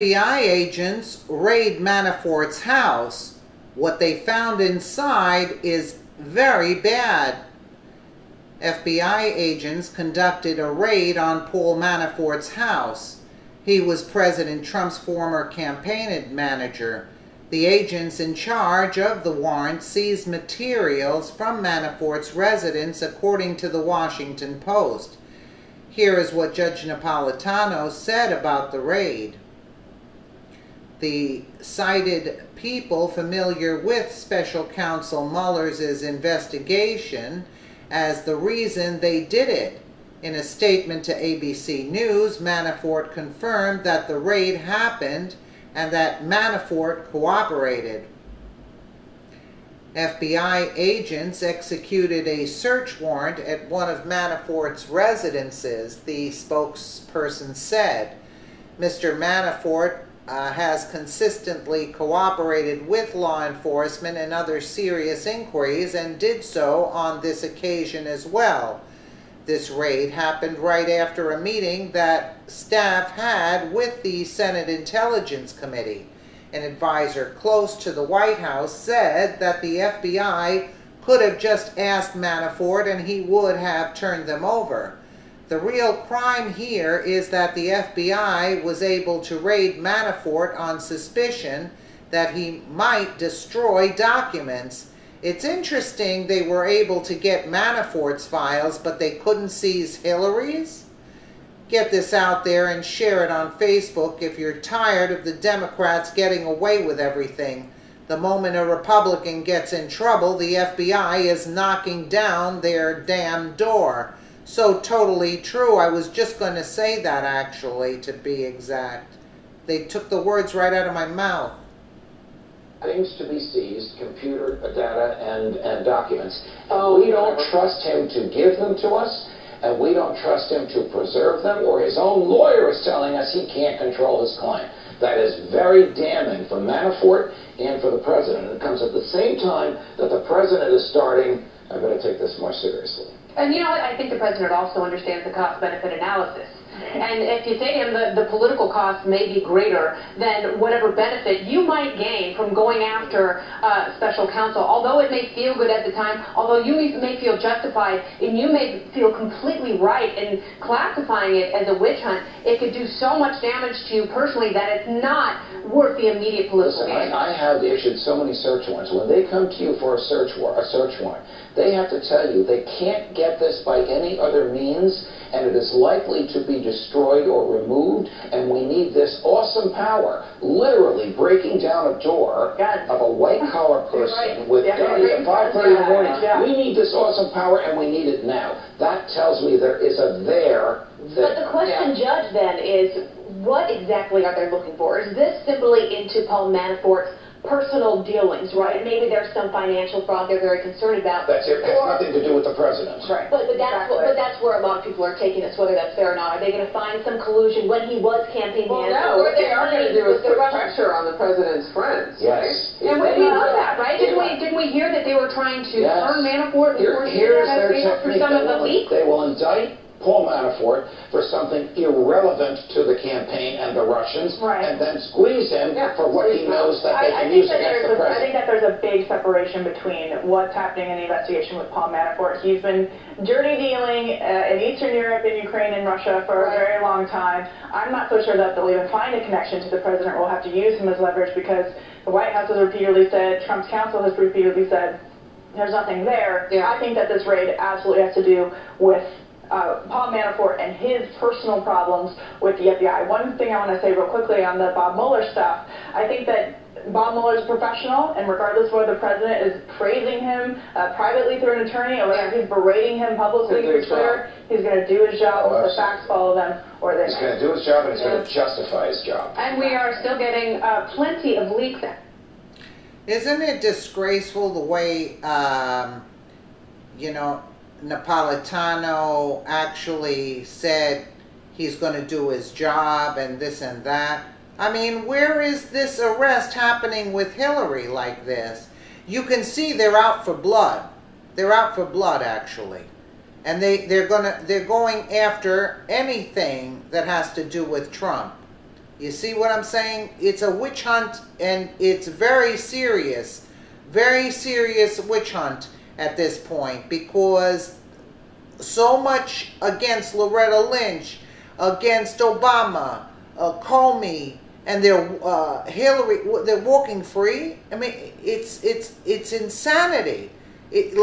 FBI agents raid Manafort's house. What they found inside is very bad. FBI agents conducted a raid on Paul Manafort's house. He was President Trump's former campaign manager. The agents in charge of the warrant seized materials from Manafort's residence, according to the Washington Post. Here is what Judge Napolitano said about the raid. The cited people familiar with Special Counsel Mueller's investigation as the reason they did it. In a statement to ABC News, Manafort confirmed that the raid happened and that Manafort cooperated. FBI agents executed a search warrant at one of Manafort's residences, the spokesperson said. Mr. Manafort has consistently cooperated with law enforcement in other serious inquiries and did so on this occasion as well. This raid happened right after a meeting that staff had with the Senate Intelligence Committee. An advisor close to the White House said that the FBI could have just asked Manafort and he would have turned them over. The real crime here is that the FBI was able to raid Manafort on suspicion that he might destroy documents. It's interesting they were able to get Manafort's files, but they couldn't seize Hillary's? Get this out there and share it on Facebook if you're tired of the Democrats getting away with everything. The moment a Republican gets in trouble, the FBI is knocking down their damn door. So totally true. I was just going to say that, actually, to be exact. They took the words right out of my mouth. Things to be seized, computer data and documents. We don't trust him to give them to us, and we don't trust him to preserve them, or his own lawyer is telling us he can't control his client. That is very damning for Manafort and for the president. It comes at the same time that the president is starting, I better take this more seriously. And you know what, I think the president also understands the cost-benefit analysis. And if you say to him the political cost may be greater than whatever benefit you might gain from going after special counsel, although it may feel good at the time, although you may feel justified, and you may feel completely right in classifying it as a witch hunt, it could do so much damage to you personally that it's not worth the immediate political gain. I have issued so many search warrants. When they come to you for a search warrant, they have to tell you they can't get this by any other means, and it is likely to be destroyed or removed, and we need this awesome power, literally breaking down a door of a white-collar person with at 5:30 in the morning. We need this awesome power, and we need it now. That tells me there is a there. But the question, Judge, then, is what exactly are they looking for? Is this simply into Paul Manafort's personal dealings, right? Maybe there's some financial fraud they're very concerned about. That's it. It has nothing to do with the president. Right. But that's where a lot of people are taking this, whether that's fair or not. Are they going to find some collusion when he was campaign manager? No, what they are going to do is put pressure on the president's friends. Yes. And we know that, right? Didn't we hear that they were trying to turn Manafort before Here's their for technique. some of the leaks? They will indict Paul Manafort for something irrelevant to the campaign and the Russians, and then squeeze him for what he knows that they can use against the president. I think that there's a big separation between what's happening in the investigation with Paul Manafort. He's been dirty dealing in Eastern Europe, in Ukraine, and Russia for a very long time. I'm not so sure that they'll even find a connection to the president. We'll have to use him as leverage because the White House has repeatedly said, Trump's counsel has repeatedly said, there's nothing there. I think that this raid absolutely has to do with Paul Manafort and his personal problems with the FBI. One thing I want to say real quickly on the Bob Mueller stuff, I think that Bob Mueller is a professional, and regardless of whether the president is praising him privately through an attorney or whether he's berating him publicly through Twitter, he's going to do his job. The facts follow them, or they He's going to do his job, and he's going to justify his job. And we are still getting plenty of leaks. Isn't it disgraceful the way, Napolitano actually said he's going to do his job and this and that? I mean, where is this arrest happening with Hillary like this? You can see they're out for blood. They're out for blood, actually. And they're going after anything that has to do with Trump. You see what I'm saying? It's a witch hunt, and it's very serious witch hunt at this point, because so much against Loretta Lynch, against Obama, Comey, and they're Hillary. They're walking free. I mean, it's insanity.